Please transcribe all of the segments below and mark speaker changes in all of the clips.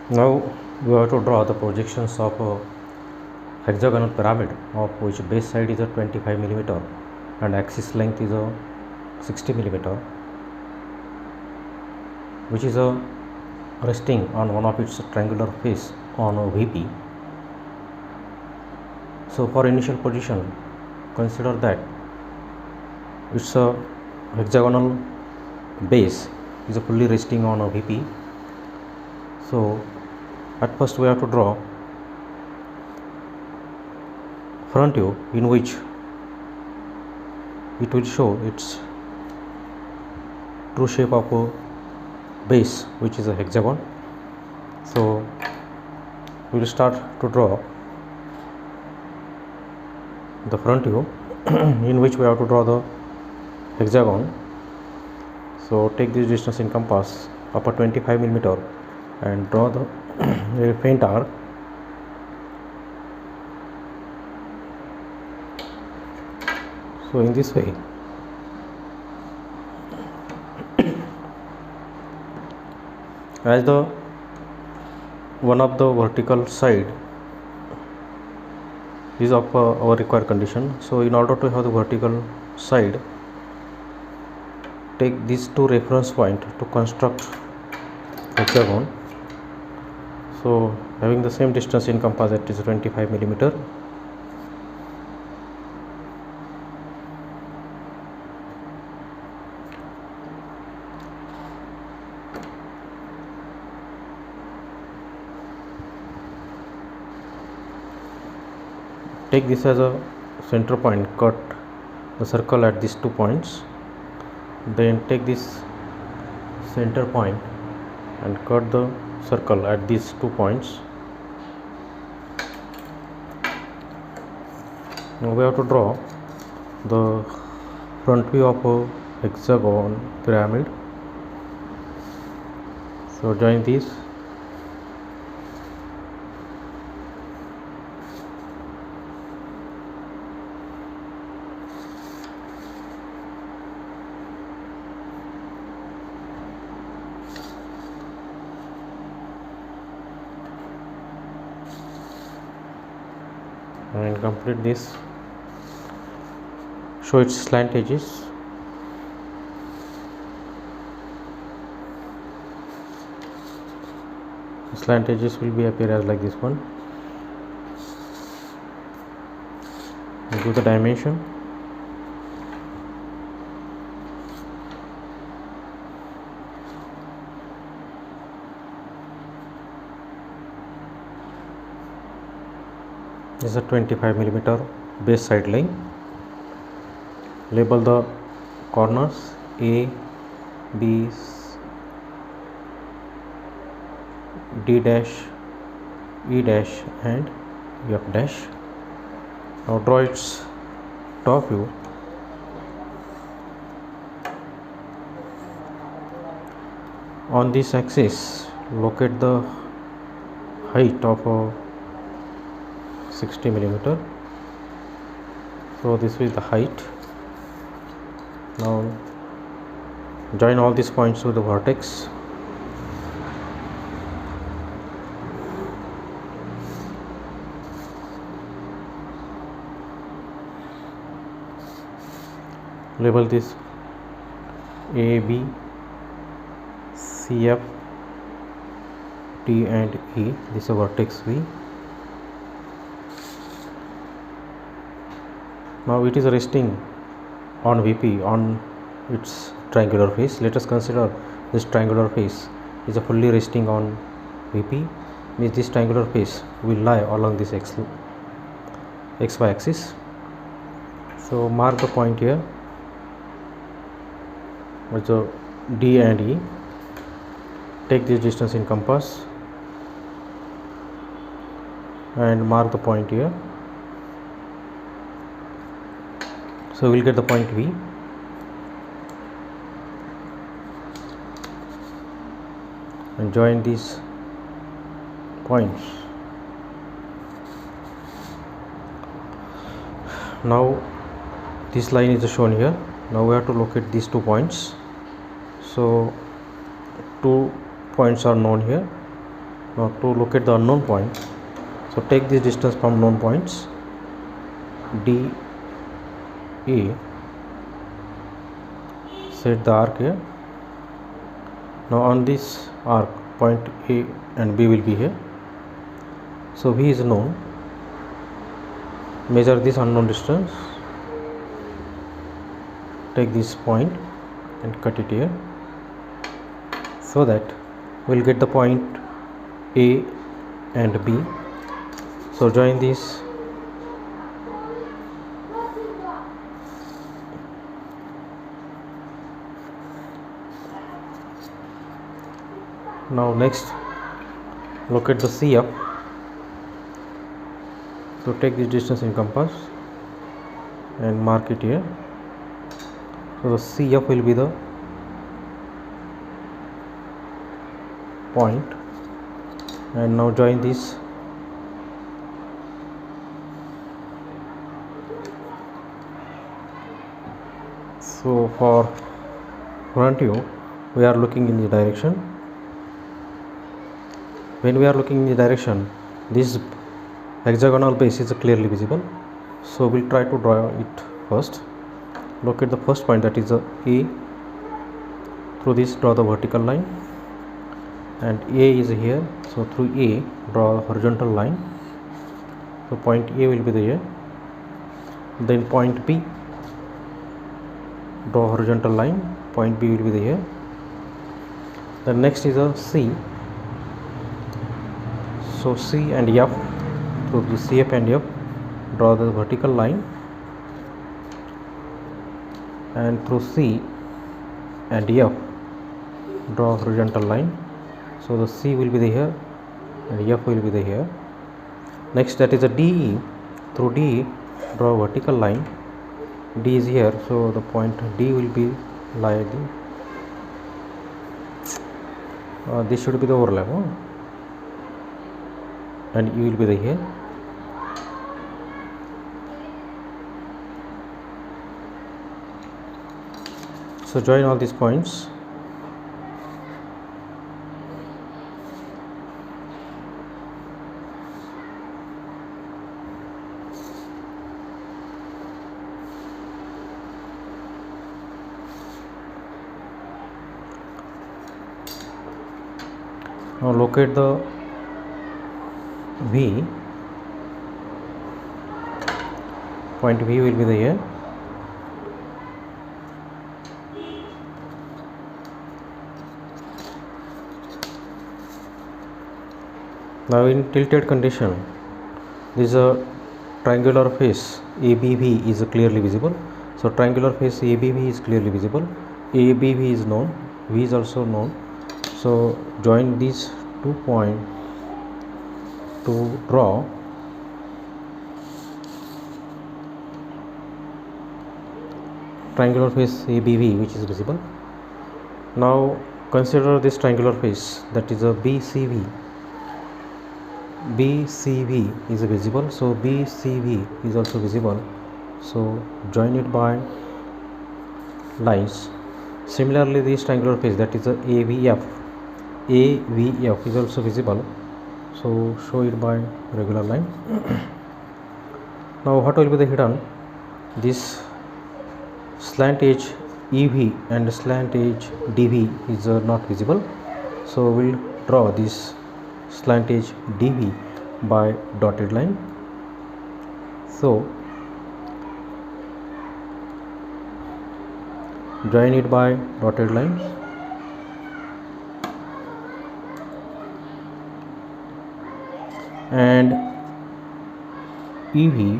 Speaker 1: Now we have to draw the projections of a hexagonal pyramid of which base side is a 25 millimeter and axis length is a 60 millimeter, which is a resting on one of its triangular face on a VP. So for initial position, consider that it's a hexagonal base is fully resting on a VP. So at first we have to draw front view in which it will show its true shape of a base, which is a hexagon. So we will start to draw the front view in which we have to draw the hexagon. So take this distance in compass upper 25 millimeter and draw the a faint arc. So in this way, as the one of the vertical side is of our required condition, so in order to have the vertical side, take these two reference point to construct hexagon. So having the same distance in compass, that is 25 millimeter. Take this as a center point, cut the circle at these 2 points, then take this center point and cut the circle at these 2 points. Now we have to draw the front view of a hexagon pyramid. So join these. And complete this. Show its slant edges. The slant edges will be appear as like this one. Do the dimension. This is a 25 millimeter base side line. Label the corners A, B, D dash, E dash and F dash. Now draw its top view. On this axis, locate the height of a 60 millimeter. So this is the height. Now join all these points with the vertex. Label this A, B, C, F, T and E. This is a vertex V. Now it is resting on VP on its triangular face. Let us consider this triangular face is a fully resting on VP, means this triangular face will lie along this XY axis. So mark the point here, which are D and E. Take this distance in compass and mark the point here. So we will get the point V. And join these points. Now this line is shown here. Now we have to locate these 2 points. So 2 points are known here. Now to locate the unknown point, so take this distance from known points D A, set the arc here. Now on this arc, point A and B will be here. So V is known. Measure this unknown distance. Take this point and cut it here, so that we'll get the point A and B. So join this. Now next, locate the CF. So take this distance in compass and mark it here. So the CF will be the point, and now join this. So for front view, we are looking in the direction. When we are looking in the direction, this hexagonal base is clearly visible. So we'll try to draw it first. Locate the first point, that is a A. Through this draw the vertical line, and A is here. So through A draw a horizontal line. So point A will be there. Then point B, draw a horizontal line. Point B will be there. Then next is a C. So C and F, through the CF and F draw the vertical line, and through C and F draw a horizontal line. So the C will be here and F will be here. Next, that is a DE. Through DE draw a vertical line. D is here, so the point D will be like this should be the overlap, and E will be here. So join all these points. Now locate the V. Point V will be here. Now in tilted condition, this is a triangular face ABV is clearly visible. So triangular face ABV is clearly visible. ABV is known, V is also known. So join these 2 points to draw triangular face ABV, which is visible. Now consider this triangular face, that is a BCV. BCV is visible, so BCV is also visible. So join it by lines. Similarly, this triangular face, that is a AVF. AVF is also visible, so show it by regular line. Now what will be the hidden? This slant edge EV and slant edge DV is not visible, so we'll draw this slant edge DV by dotted line. So join it by dotted lines. And EV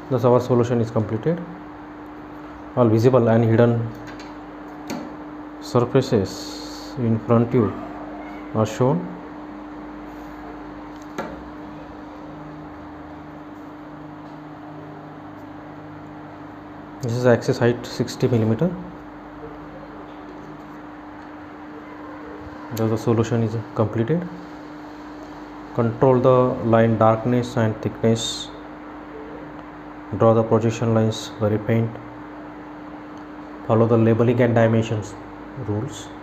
Speaker 1: thus our solution is completed. All visible and hidden surfaces in front view are shown. This is axis height 60 mm. Thus the solution is completed. Control the line darkness and thickness. Draw the projection lines very faint. follow the labeling and dimensions rules.